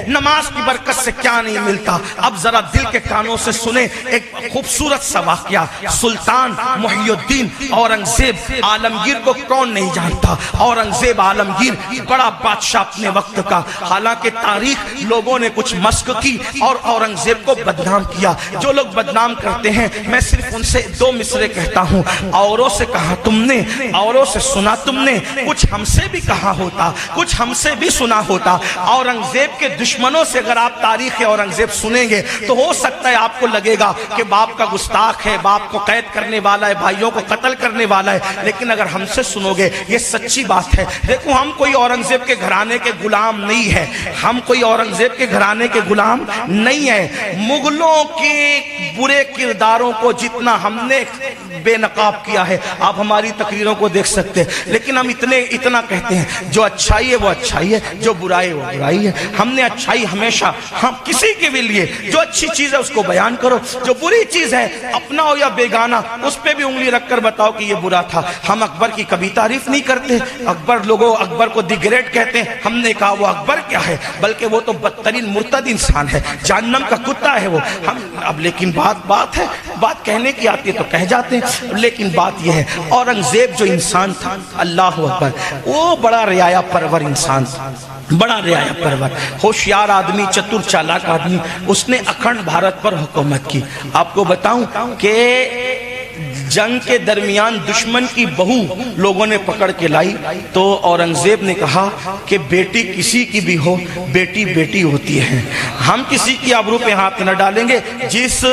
نماز کی برکت سے کیا نہیں ملتا۔ اب ذرا دل کے کانوں سے سنیں ایک خوبصورت سا واقعہ۔ سلطان محی الدین اورنگزیب عالمگیر کو کون نہیں جانتا؟ اورنگزیب عالمگیر بڑا بادشاہ اپنے وقت کا، حالانکہ تاریخ لوگوں نے کچھ مسخ کی اور اورنگزیب کو بدنام کیا۔ جو لوگ بدنام کرتے ہیں میں صرف ان سے دو مصرے کہتا ہوں، اوروں سے کہا تم نے، اوروں سے سنا تم نے، کچھ ہم سے بھی کہا ہوتا، کچھ ہم سے بھی سنا ہوتا۔ اورنگزیب کے دشمنوں سے اگر آپ تاریخ اورنگزیب سنیں گے تو ہو سکتا ہے آپ کو لگے گا کہ باپ کا گستاخ ہے، باپ کو قید کرنے والا ہے، بھائیوں کو قتل کرنے والا ہے، لیکن اگر ہم سے سنو گے یہ سچی بات ہے۔ دیکھو ہم کوئی اورنگزیب کے گھرانے کے غلام نہیں ہے، ہم کوئی اورنگزیب کے گھرانے کے غلام نہیں ہے۔ مغلوں کے برے کرداروں کو جتنا ہم نے بے نقاب کیا ہے آپ ہماری تقریروں کو دیکھ سکتے ہیں، لیکن ہم اتنا کہتے ہیں جو اچھائی ہے وہ اچھائی ہے، جو برائی ہے وہ برائی ہے۔ ہم نے اچھائی ہمیشہ، ہم کسی کے بھی لیے جو اچھی چیز ہے اس کو بیان کرو، جو بری چیز ہے اپنا ہو یا بیگانہ اس پہ بھی انگلی رکھ کر بتاؤ کہ یہ برا تھا۔ ہم اکبر کی کبھی تعریف نہیں کرتے، لوگوں اکبر کو دی گریٹ کہتے ہیں، ہم نے کہا وہ اکبر کیا ہے، بلکہ وہ تو بدترین مرتد انسان ہے، جہنم کا کتا ہے وہ۔ اب لیکن بات ہے، بات کہنے کی آتی ہے تو کہہ جاتے ہیں، لیکن بات یہ ہے اورنگزیب جو انسان تھا اللہ اکبر وہ بڑا رعایا پرور انسان تھا، بڑا رعایا پرور، ہوشیار آدمی، چتر چالاک آدمی۔ اس نے اکھنڈ بھارت پر حکومت کی۔ آپ کو بتاؤں کہ جنگ کے درمیان دشمن کی بہو لوگوں نے پکڑ کے لائی تو اورنگزیب نے کہا کہ بیٹی کسی کی بھی ہو، بیٹی بیٹی ہوتی ہے، ہم کسی کی آبرو پہ ہاتھ نہ ڈالیں گے، جس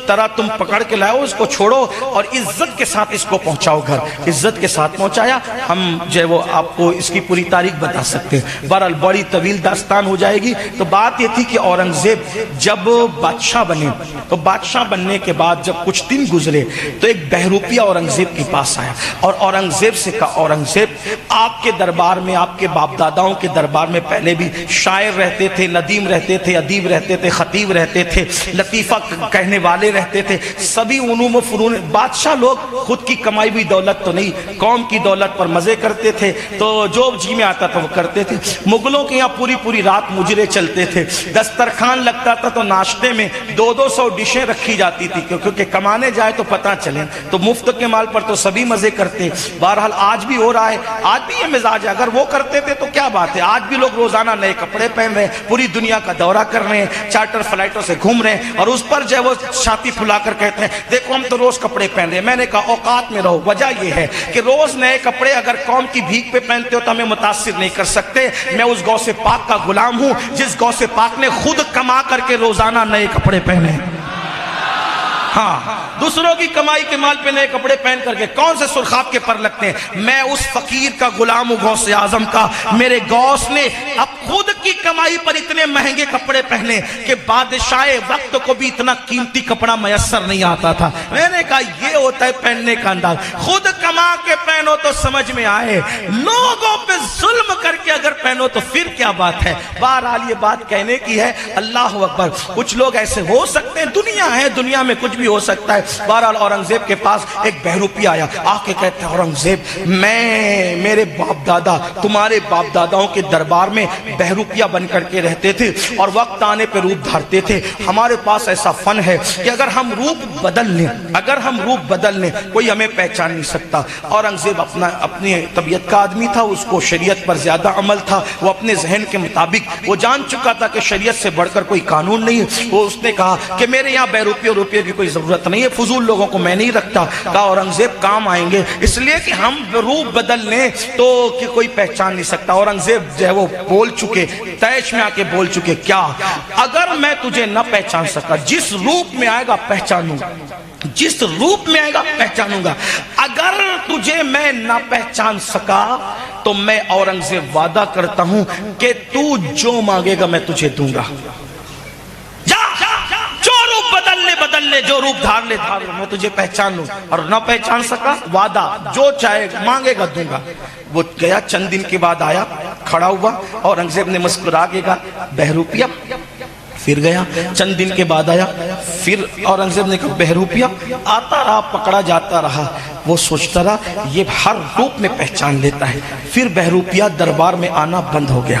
طرح تم پکڑ کے لائے ہو اس کو چھوڑو اور عزت کے ساتھ اس کو پہنچاؤ گھر۔ عزت کے ساتھ پہنچایا۔ ہم جو ہے وہ آپ کو اس کی پوری تاریخ بتا سکتے ہیں، بہرحال بڑی طویل داستان ہو جائے گی۔ تو بات یہ تھی کہ اورنگزیب جب بادشاہ بنے تو بادشاہ بننے کے بعد جب کچھ دن گزرے تو ایک بہروپیہ اورنگزیب کے پاس آیا اور اورنگزیب سے کہا اورنگزیب آپ کے دربار میں، آپ کے باپ داداؤں کے دربار میں پہلے بھی شاعر رہتے تھے، ندیم رہتے تھے، ادیب رہتے تھے، خطیب رہتے تھے، لطیفہ کہنے والے رہتے تھے، سبھی علوم و فنون۔ بادشاہ لوگ خود کی کمائی ہوئی دولت تو نہیں، قوم کی دولت پر مزے کرتے تھے، تو جو جی میں آتا تھا وہ کرتے تھے۔ مغلوں کے یہاں پوری رات مجرے چلتے تھے، دسترخوان لگتا تھا تو ناشتے میں 200 ڈشیں رکھی جاتی تھی، کیونکہ کمانے جائے تو پتہ چلے، تو مفت کے مال پر تو سبھی مزے کرتے۔ بہرحال آج بھی ہو رہا ہے، آج بھی یہ مزاج ہے، اگر وہ کرتے تھے تو کیا بات ہے، آج بھی لوگ روزانہ نئے کپڑے پہن رہے ہیں، پوری دنیا کا دورہ کر رہے ہیں، چارٹر فلائٹوں سے گھوم رہے ہیں، اور اس پر جو ہے وہ چھاتی پھلا کر کہتے ہیں دیکھو ہم تو روز کپڑے پہن رہے ہیں۔ میں نے کہا اوقات میں رہو، وجہ یہ ہے کہ روز نئے کپڑے اگر قوم کی بھیک پہ پہنتے ہو تو ہمیں متاثر نہیں کر سکتے۔ میں اس غوث پاک کا غلام ہوں جس غوث پاک نے خود کما کر کے روزانہ نئے کپڑے پہنے۔ ہاں، دوسروں کی کمائی کے مال پہ نئے کپڑے پہن کر کے کون سے سرخاب کے پر لگتے ہیں؟ میں اس فقیر کا غلام ہوں، غوث اعظم کا۔ میرے غوث نے اب خود کی کمائی پر اتنے مہنگے کپڑے پہنے کہ بادشاہ وقت کو بھی اتنا قیمتی کپڑا میسر نہیں آتا تھا۔ میں نے کہا یہ ہوتا ہے پہننے کا انداز، خود کما کے پہنو تو سمجھ میں آئے، لوگوں پہ ظلم کر کے اگر پہنو تو پھر کیا بات ہے۔ بہرحال یہ بات کہنے کی ہے، اللہ اکبر۔ کچھ لوگ ایسے ہو سکتے ہیں، دنیا ہے، دنیا میں کچھ بھی ہو سکتا ہے۔ بہرحال اورنگزیب کے پاس ایک بہروپی آیا، آ کے کہتے ہیں اورنگزیب میرے باپ دادا تمہارے باپ داداؤں کے دربار میں بہروپیہ بن کر کے رہتے تھے اور وقت آنے پہ روپ دھارتے تھے۔ ہمارے پاس ایسا فن ہے کہ اگر ہم روپ بدل لیں کوئی ہمیں پہچان نہیں سکتا۔ اورنگزیب اپنی طبیعت کا آدمی تھا، اس کو شریعت پر زیادہ عمل تھا، وہ اپنے ذہن کے مطابق وہ جان چکا تھا کہ شریعت سے بڑھ کر کوئی قانون نہیں ہے۔ وہ اس نے کہا کہ میرے یہاں بہروپیہ کی کوئی ضرورت نہیں ہے، فضول لوگوں کو میں نہیں رکھتا۔ کہا اورنگزیب کام آئیں گے، اس لیے کہ ہم روپ بدل لیں تو کہ کوئی پہچان نہیں سکتا۔ اورنگزیب جو ہے وہ بول چکے، تیش میں آ کے بول چکے، کیا اگر میں تجھے نہ پہچان سکا، جس روپ میں آئے گا پہچانوں گا، جس روپ میں آئے گا پہچانوں گا، اگر تجھے میں نہ پہچان سکا تو میں اورنگزیب وعدہ کرتا ہوں کہ تو جو مانگے گا میں تجھے دوں گا۔ بدل لے جو روپ دھار لے میں تجھے پہچان لوں، اور نہ پہچان سکا وعدہ جو چاہے مانگے گا دوں گا۔ وہ گیا، چند دن کے بعد آیا، کھڑا ہوا، اورنگزیب نے مسکرا کے کہا بہروپیہ۔ پھر گیا، چند دن کے بعد آیا، پھر اورنگزیب نے کہا بہروپیہ۔ آتا رہا، پکڑا جاتا رہا، وہ سوچتا رہا یہ ہر روپ میں پہچان لیتا ہے۔ پھر بہروپیہ دربار میں آنا بند ہو گیا۔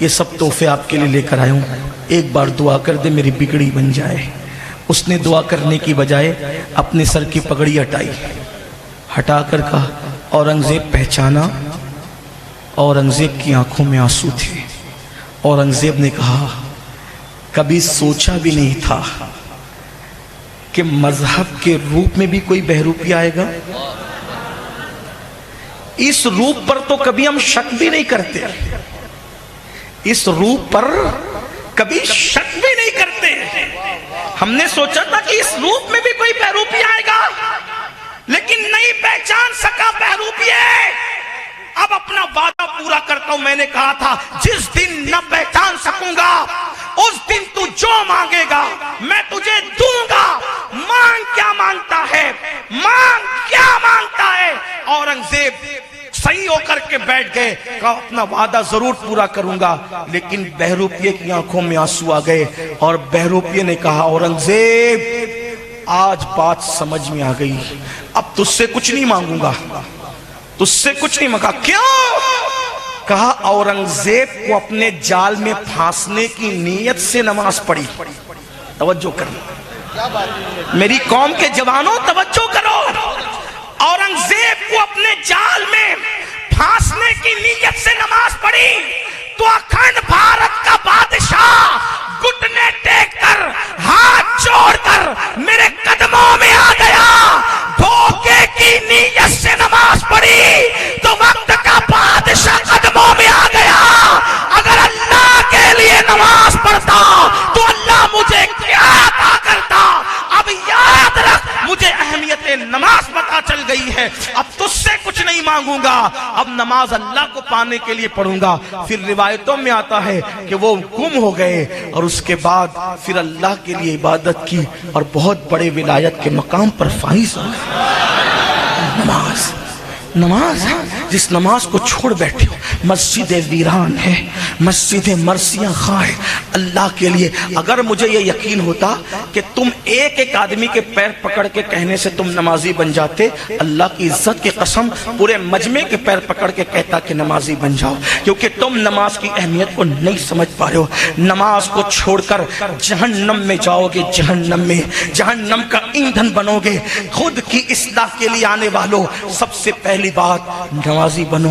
یہ سب تحفے آپ کے لیے لے کر آیا ہوں، ایک بار دعا کر دے میری بگڑی بن جائے۔ اس نے دعا کرنے کی بجائے اپنے سر کی پگڑی ہٹا کر کہا اورنگزیب پہچانا؟ اورنگزیب کی آنکھوں میں آنسو تھے۔ اورنگزیب نے کہا کبھی سوچا بھی نہیں تھا کہ مذہب کے روپ میں بھی کوئی بہروپی آئے گا۔ اس روپ پر تو کبھی ہم شک بھی نہیں کرتے، اس روپ پر کبھی شک بھی نہیں کرتے۔ ہم نے سوچا تھا کہ اس روپ میں بھی کوئی بہروپی آئے گا، لیکن نہیں پہچان سکا بہروپی ہے۔ اب اپنا وعدہ پورا کرتا ہوں، میں نے کہا تھا جس دن نہ پہچان سکوں گا اس دن تو جو مانگے گا میں تجھے دوں گا۔ مانگ کیا مانگتا ہے، مانگ کیا مانگتا ہے؟ اورنگزیب صحیح ہو کر کے بیٹھ گئے، کہا اپنا وعدہ ضرور پورا کروں گا، لیکن بہروپیے کی آنکھوں میں آنسو آ گئے اور بہروپیے نے کہا اورنگزیب آج بات سمجھ میں آ گئی، اب تجھ سے کچھ نہیں مانگوں گا، تجھ سے کچھ نہیں مانگا۔ کیوں؟ کہا اورنگزیب کو اپنے جال میں پھانسنے کی نیت سے نماز پڑھی۔ توجہ کرو میری قوم کے جوانوں، توجہ کرو۔ اورنگزیب کو اپنے جال میں پھانسنے کی نیت سے نماز پڑھی تو اکھنڈ بھارت کا بادشاہ گھٹنے ٹیک کر ہاتھ جوڑ کر میرے قدموں میں آ گیا۔ دھوکے کی نیت سے نماز پڑھی تو وقت کا بادشاہ قدموں میں آ گیا۔ اگر اللہ کے لیے نماز پڑھتا تو اللہ مجھے کیا عطا کرتا۔ اب یاد رکھ مجھے اہمیت نماز پتہ چل گئی ہے، اب تجھ سے کچھ نہیں مانگوں گا، اب نماز اللہ کو پانے کے لیے پڑھوں گا۔ پھر روایتوں میں آتا ہے کہ وہ گم ہو گئے اور اس کے بعد پھر اللہ کے لیے عبادت کی اور بہت بڑے ولایت کے مقام پر فائز ہو گئے۔ نماز جس نماز کو چھوڑ بیٹھے ہو، مسجد ویران ہے، مسجد مرثیہ خواہ ہے اللہ کے لیے۔ اگر مجھے یہ یقین ہوتا کہ تم ایک ایک آدمی کے پیر پکڑ کے کہنے سے تم نمازی بن جاتے، اللہ کی عزت کی قسم پورے مجمع کے پیر پکڑ کے کہتا کہ نمازی بن جاؤ، کیونکہ تم نماز کی اہمیت کو نہیں سمجھ پا رہے ہو۔ نماز کو چھوڑ کر جہنم میں جاؤ گے، جہنم میں جہنم کا ایندھن بنو گے۔ خود کی اصلاح کے لیے آنے والوں، سب سے پہلی بات نمازی بنو۔